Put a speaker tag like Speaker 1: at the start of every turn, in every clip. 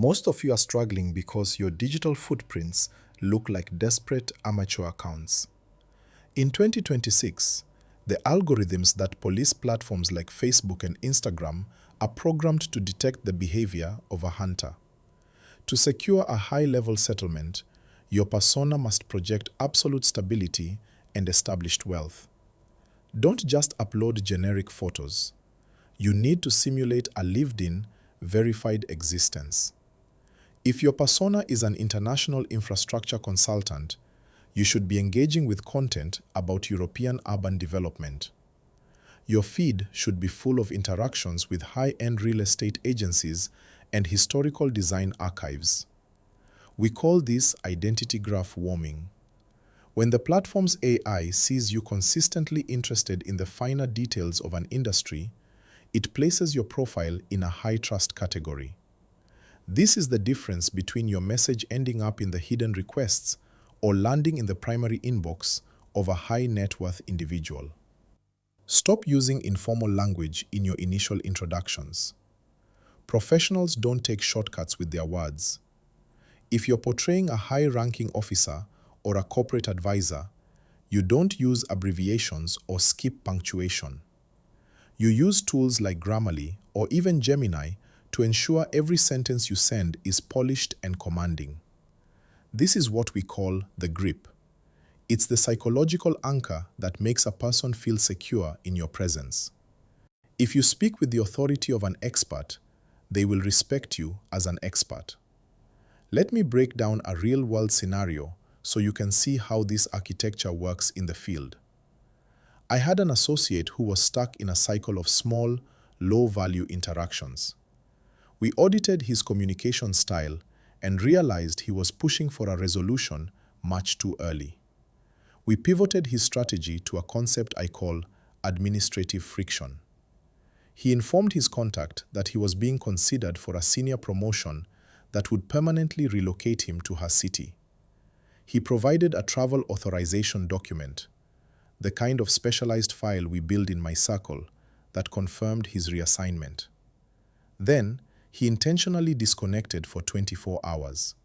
Speaker 1: Most of you are struggling because your digital footprints look like desperate amateur accounts. In 2026, the algorithms that police platforms like Facebook and Instagram are programmed to detect the behavior of a hunter. To secure a high-level settlement, your persona must project absolute stability and established wealth. Don't just upload generic photos. You need to simulate a lived-in, verified existence. If your persona is an international infrastructure consultant, you should be engaging with content about European urban development. Your feed should be full of interactions with high-end real estate agencies and historical design archives. We call this identity graph warming. When the platform's AI sees you consistently interested in the finer details of an industry, it places your profile in a high-trust category. This is the difference between your message ending up in the hidden requests or landing in the primary inbox of a high-net-worth individual. Stop using informal language in your initial introductions. Professionals don't take shortcuts with their words. If you're portraying a high-ranking officer or a corporate advisor, you don't use abbreviations or skip punctuation. You use tools like Grammarly or even Gemini to ensure every sentence you send is polished and commanding. This is what we call the grip. It's the psychological anchor that makes a person feel secure in your presence. If you speak with the authority of an expert, they will respect you as an expert. Let me break down a real-world scenario so you can see how this architecture works in the field. I had an associate who was stuck in a cycle of small, low-value interactions. We audited his communication style and realized he was pushing for a resolution much too early. We pivoted his strategy to a concept I call administrative friction. He informed his contact that he was being considered for a senior promotion that would permanently relocate him to her city. He provided a travel authorization document, the kind of specialized file we build in my circle, that confirmed his reassignment. Then, he intentionally disconnected for 24 hours.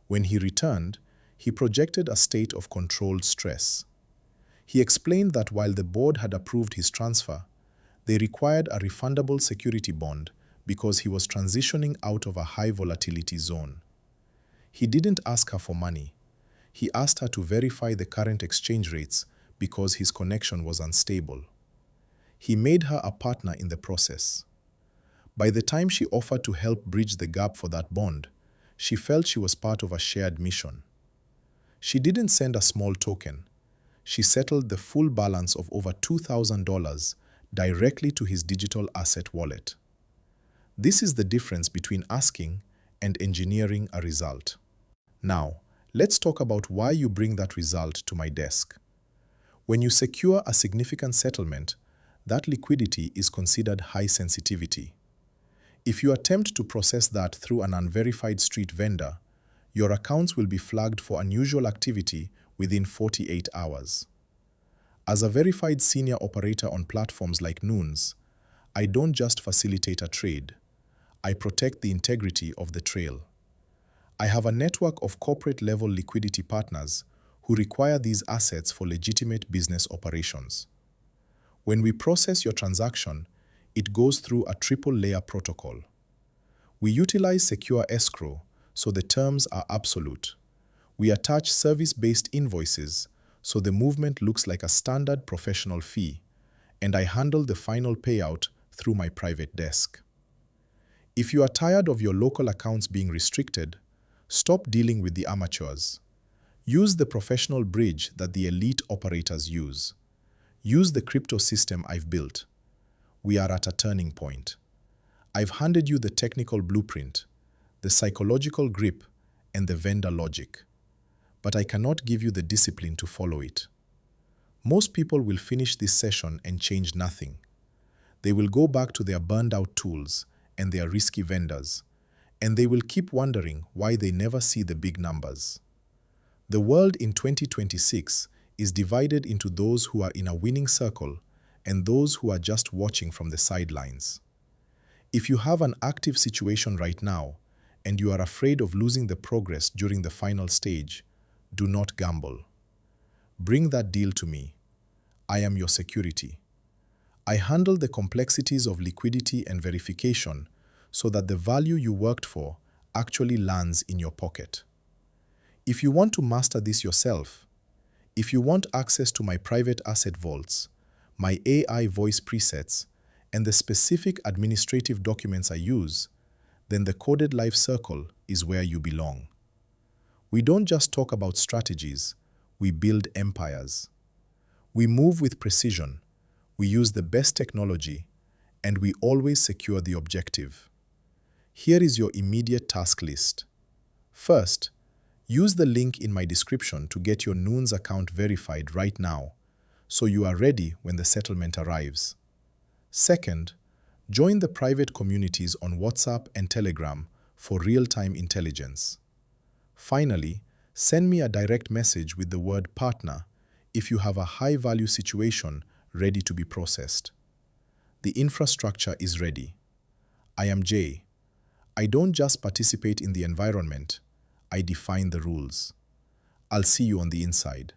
Speaker 1: When he returned, he projected a state of controlled stress. He explained that while the board had approved his transfer, they required a refundable security bond because he was transitioning out of a high volatility zone. He didn't ask her for money. He asked her to verify the current exchange rates because his connection was unstable. He made her a partner in the process. By the time she offered to help bridge the gap for that bond, she felt she was part of a shared mission. She didn't send a small token. She settled the full balance of over $2,000 directly to his digital asset wallet. This is the difference between asking and engineering a result. Now, let's talk about why you bring that result to my desk. When you secure a significant settlement, that liquidity is considered high sensitivity. If you attempt to process that through an unverified street vendor, your accounts will be flagged for unusual activity within 48 hours. As a verified senior operator on platforms like Noons, I don't just facilitate a trade, I protect the integrity of the trail. I have a network of corporate-level liquidity partners who require these assets for legitimate business operations. When we process your transaction, it goes through a triple-layer protocol. We utilize secure escrow, so the terms are absolute. We attach service-based invoices, so the movement looks like a standard professional fee, and I handle the final payout through my private desk. If you are tired of your local accounts being restricted, stop dealing with the amateurs. Use the professional bridge that the elite operators use. Use the crypto system I've built. We are at a turning point. I've handed you the technical blueprint, the psychological grip, and the vendor logic. But I cannot give you the discipline to follow it. Most people will finish this session and change nothing. They will go back to their burned-out tools and their risky vendors, and they will keep wondering why they never see the big numbers. The world in 2026 is divided into those who are in a winning circle and those who are just watching from the sidelines. If you have an active situation right now, and you are afraid of losing the progress during the final stage, do not gamble. Bring that deal to me. I am your security. I handle the complexities of liquidity and verification so that the value you worked for actually lands in your pocket. If you want to master this yourself, if you want access to my private asset vaults, my AI voice presets, and the specific administrative documents I use, then the Coded Life Circle is where you belong. We don't just talk about strategies, we build empires. We move with precision, we use the best technology, and we always secure the objective. Here is your immediate task list. First, use the link in my description to get your Noons account verified right now, so you are ready when the settlement arrives. Second, join the private communities on WhatsApp and Telegram for real-time intelligence. Finally, send me a direct message with the word partner if you have a high-value situation ready to be processed. The infrastructure is ready. I am Jay. I don't just participate in the environment, I define the rules. I'll see you on the inside.